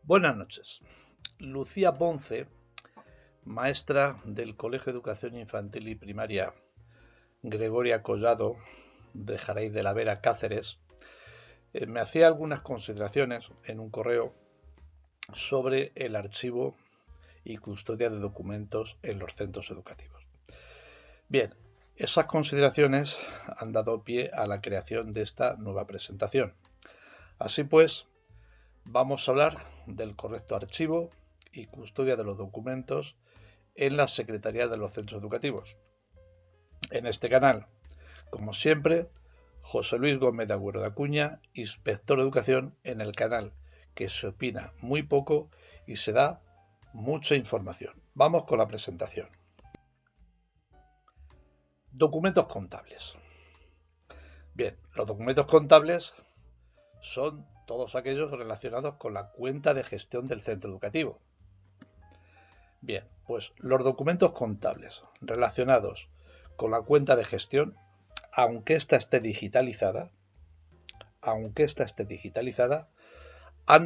Buenas noches. Lucía Ponce, maestra del Colegio de Educación Infantil y Primaria Gregoria Collado de Jaray de la Vera, Cáceres, me hacía algunas consideraciones en un correo sobre el archivo y custodia de documentos en los centros educativos. Bien, esas consideraciones han dado pie a la creación de esta nueva presentación. Así pues, vamos a hablar del correcto archivo y custodia de los documentos en las secretarías de los centros educativos. En este canal, como siempre, José Luis Gómez de Agüero de Acuña, inspector de educación, en el canal que se opina muy poco y se da mucha información. Vamos con la presentación. Documentos contables. Bien, los documentos contables son todos aquellos relacionados con la cuenta de gestión del centro educativo. Bien, pues los documentos contables relacionados con la cuenta de gestión, aunque ésta esté digitalizada, han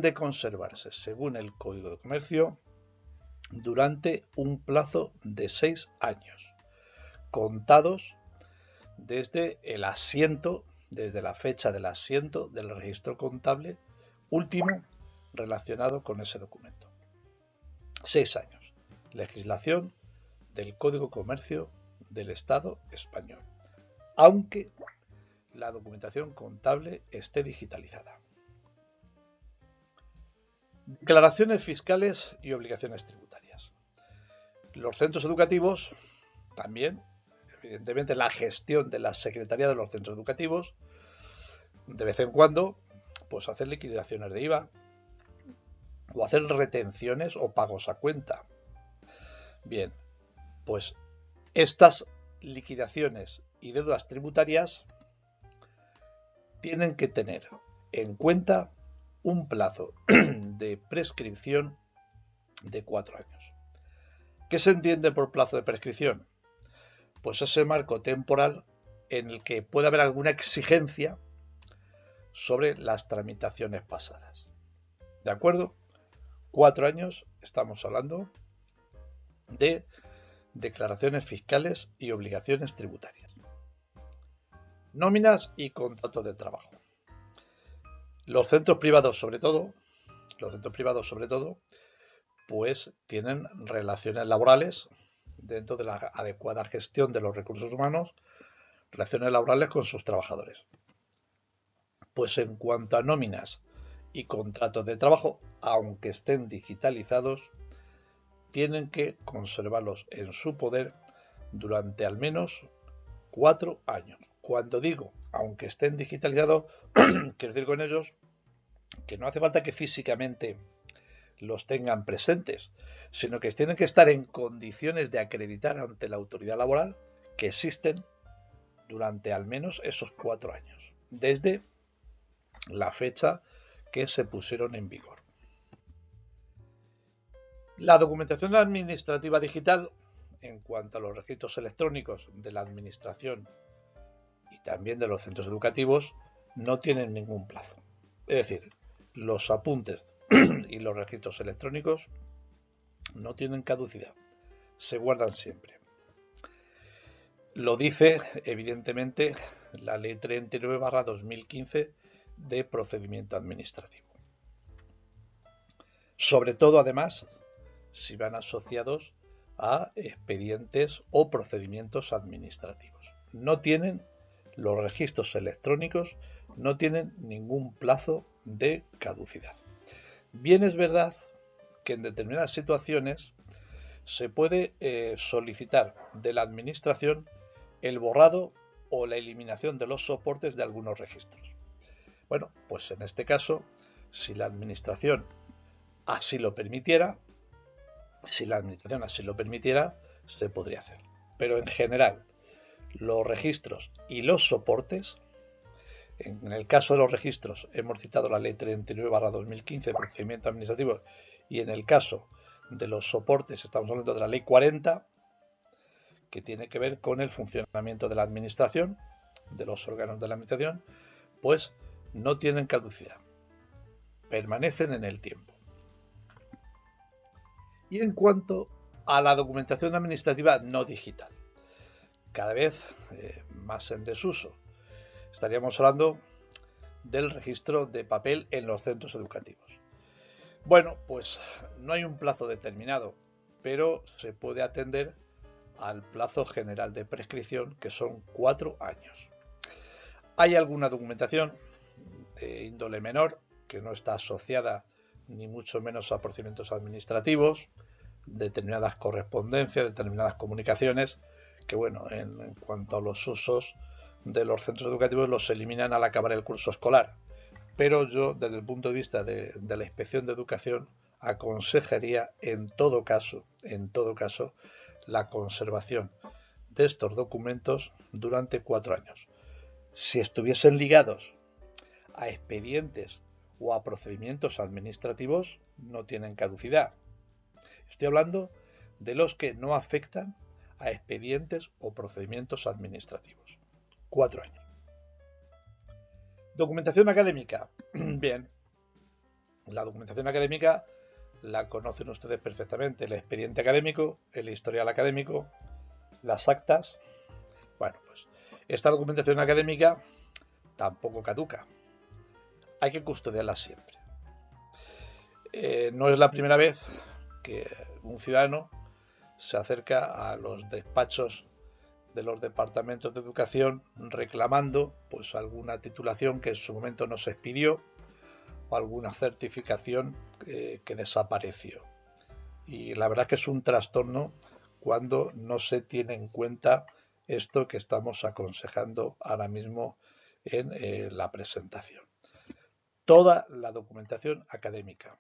de conservarse, según el Código de Comercio, durante un plazo de 6 años, contados desde desde la fecha del asiento del registro contable último relacionado con ese documento. 6 años. Legislación del Código de Comercio del Estado español, aunque la documentación contable esté digitalizada. Declaraciones fiscales y obligaciones tributarias. Los centros educativos, también, evidentemente, la gestión de la Secretaría de los centros educativos, de vez en cuando, pues hacer liquidaciones de IVA o hacer retenciones o pagos a cuenta. Bien, pues estas liquidaciones y deudas tributarias tienen que tener en cuenta un plazo de prescripción de 4 años. ¿Qué se entiende por plazo de prescripción? Pues ese marco temporal en el que puede haber alguna exigencia sobre las tramitaciones pasadas. ¿De acuerdo? 4 años, estamos hablando de declaraciones fiscales y obligaciones tributarias. Nóminas y contratos de trabajo. Los centros privados sobre todo, pues tienen relaciones laborales dentro de la adecuada gestión de los recursos humanos, relaciones laborales con sus trabajadores. Pues en cuanto a nóminas y contratos de trabajo, aunque estén digitalizados, tienen que conservarlos en su poder durante al menos 4 años. Cuando digo aunque estén digitalizados, quiero decir con ellos que no hace falta que físicamente los tengan presentes, sino que tienen que estar en condiciones de acreditar ante la autoridad laboral que existen durante al menos esos 4 años, desde la fecha que se pusieron en vigor. La documentación administrativa digital, en cuanto a los registros electrónicos de la administración y también de los centros educativos, no tienen ningún plazo. Es decir, los apuntes y los registros electrónicos no tienen caducidad, se guardan siempre. Lo dice, evidentemente, la Ley 39/2015 de procedimiento administrativo. Sobre todo, además, si van asociados a expedientes o procedimientos administrativos. No tienen los registros electrónicos, no tienen ningún plazo de caducidad. Bien es verdad que en determinadas situaciones se puede solicitar de la administración el borrado o la eliminación de los soportes de algunos registros. Bueno, pues en este caso, si la administración así lo permitiera, se podría hacer. Pero en general, los registros y los soportes, en el caso de los registros hemos citado la Ley 39/2015 de procedimiento administrativo, y en el caso de los soportes estamos hablando de la Ley 40, que tiene que ver con el funcionamiento de la administración, de los órganos de la administración, pues no tienen caducidad, permanecen en el tiempo. Y en cuanto a la documentación administrativa no digital, cada vez más en desuso, estaríamos hablando del registro de papel en los centros educativos. Bueno, pues no hay un plazo determinado, pero se puede atender al plazo general de prescripción, que son 4 años. Hay alguna documentación de índole menor que no está asociada ni mucho menos a procedimientos administrativos, determinadas correspondencias, determinadas comunicaciones, que bueno, en cuanto a los usos de los centros educativos los eliminan al acabar el curso escolar. Pero yo, desde el punto de vista de la Inspección de Educación, aconsejaría en todo caso, la conservación de estos documentos durante 4 años. Si estuviesen ligados a expedientes o a procedimientos administrativos, no tienen caducidad. Estoy hablando de los que no afectan a expedientes o procedimientos administrativos. 4 años. Documentación académica. Bien, la documentación académica la conocen ustedes perfectamente. El expediente académico, el historial académico, las actas. Bueno, pues esta documentación académica tampoco caduca. Hay que custodiarla siempre. No es la primera vez que un ciudadano se acerca a los despachos de los departamentos de educación reclamando pues alguna titulación que en su momento no se expidió o alguna certificación que desapareció. Y la verdad que es un trastorno cuando no se tiene en cuenta esto que estamos aconsejando ahora mismo en la presentación. Toda la documentación académica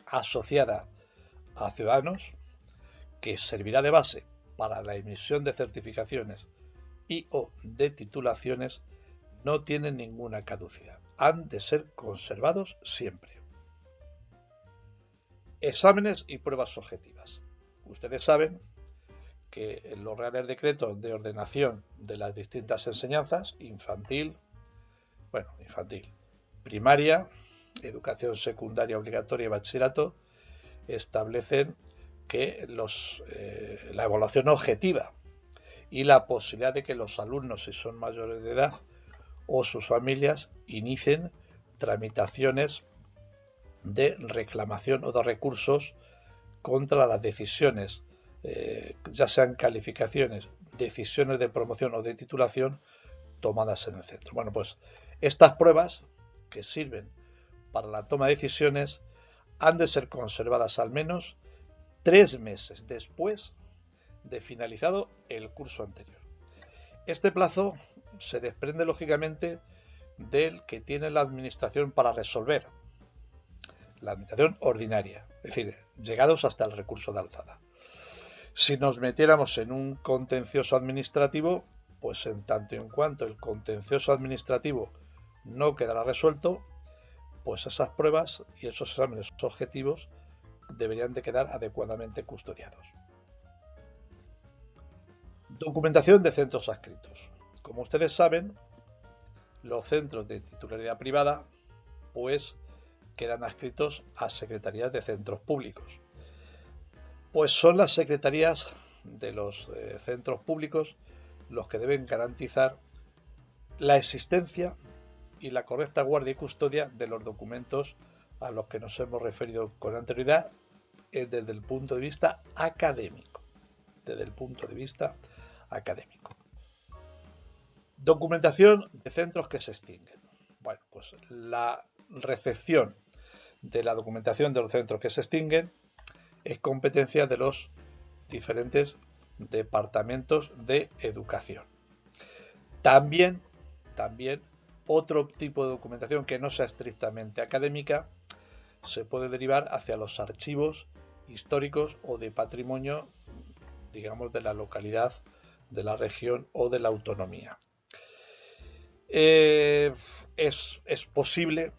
asociada a ciudadanos, que servirá de base para la emisión de certificaciones y o de titulaciones, no tienen ninguna caducidad. Han de ser conservados siempre. Exámenes y pruebas objetivas. Ustedes saben que en los reales decretos de ordenación de las distintas enseñanzas, infantil, primaria, educación secundaria obligatoria y bachillerato, establecen que la evaluación objetiva y la posibilidad de que los alumnos, si son mayores de edad, o sus familias inicien tramitaciones de reclamación o de recursos contra las decisiones, ya sean calificaciones, decisiones de promoción o de titulación tomadas en el centro. Bueno, pues estas pruebas que sirven para la toma de decisiones han de ser conservadas al menos 3 meses después de finalizado el curso anterior. Este plazo se desprende lógicamente del que tiene la administración para resolver, la administración ordinaria, es decir, llegados hasta el recurso de alzada. Si nos metiéramos en un contencioso administrativo, pues en tanto y en cuanto el contencioso administrativo no quedará resuelto, pues esas pruebas y esos exámenes objetivos deberían de quedar adecuadamente custodiados. Documentación de centros adscritos. Como ustedes saben, los centros de titularidad privada pues quedan adscritos a secretarías de centros públicos. Pues son las secretarías de los centros públicos los que deben garantizar la existencia y la correcta guardia y custodia de los documentos a los que nos hemos referido con anterioridad desde el punto de vista académico. Documentación de centros que se extinguen. Bueno, pues la recepción de la documentación de los centros que se extinguen es competencia de los diferentes departamentos de educación. También otro tipo de documentación que no sea estrictamente académica se puede derivar hacia los archivos históricos o de patrimonio, digamos, de la localidad, de la región o de la autonomía. Es posible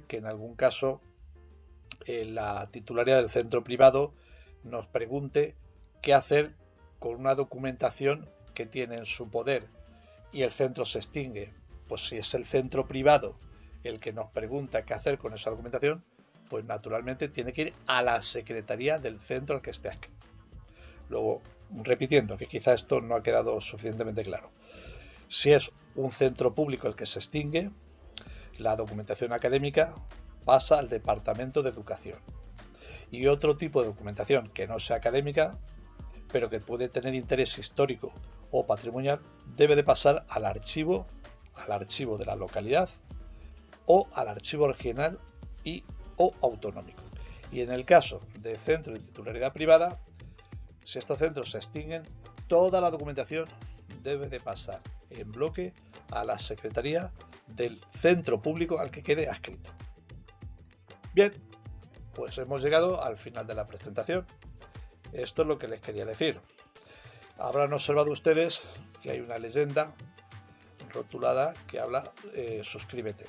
que en algún caso la titularidad del centro privado nos pregunte qué hacer con una documentación que tiene en su poder y el centro se extingue. Pues si es el centro privado el que nos pregunta qué hacer con esa documentación, pues naturalmente tiene que ir a la secretaría del centro al que esté adscrito. Luego, repitiendo, que quizá esto no ha quedado suficientemente claro. Si es un centro público el que se extingue, la documentación académica pasa al Departamento de Educación. Y otro tipo de documentación que no sea académica, pero que puede tener interés histórico o patrimonial, debe de pasar al archivo de la localidad o al archivo regional y o autonómico. Y en el caso de centros de titularidad privada, si estos centros se extinguen, toda la documentación debe de pasar en bloque a la secretaría del centro público al que quede adscrito. Bien, pues hemos llegado al final de la presentación. Esto es lo que les quería decir. Habrán observado ustedes que hay una leyenda rotulada que habla suscríbete.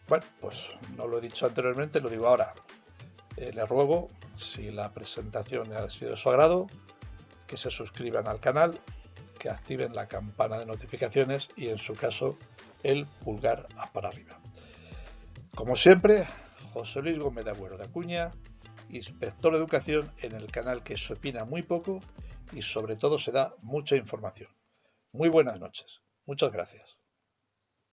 Bueno, pues no lo he dicho anteriormente, lo digo ahora. Les ruego, si la presentación ha sido de su agrado, que se suscriban al canal, que activen la campana de notificaciones y, en su caso, el pulgar para arriba. Como siempre, José Luis Gómez de Agüero de Acuña, inspector de educación en el canal que se opina muy poco y sobre todo se da mucha información. Muy buenas noches. Muchas gracias.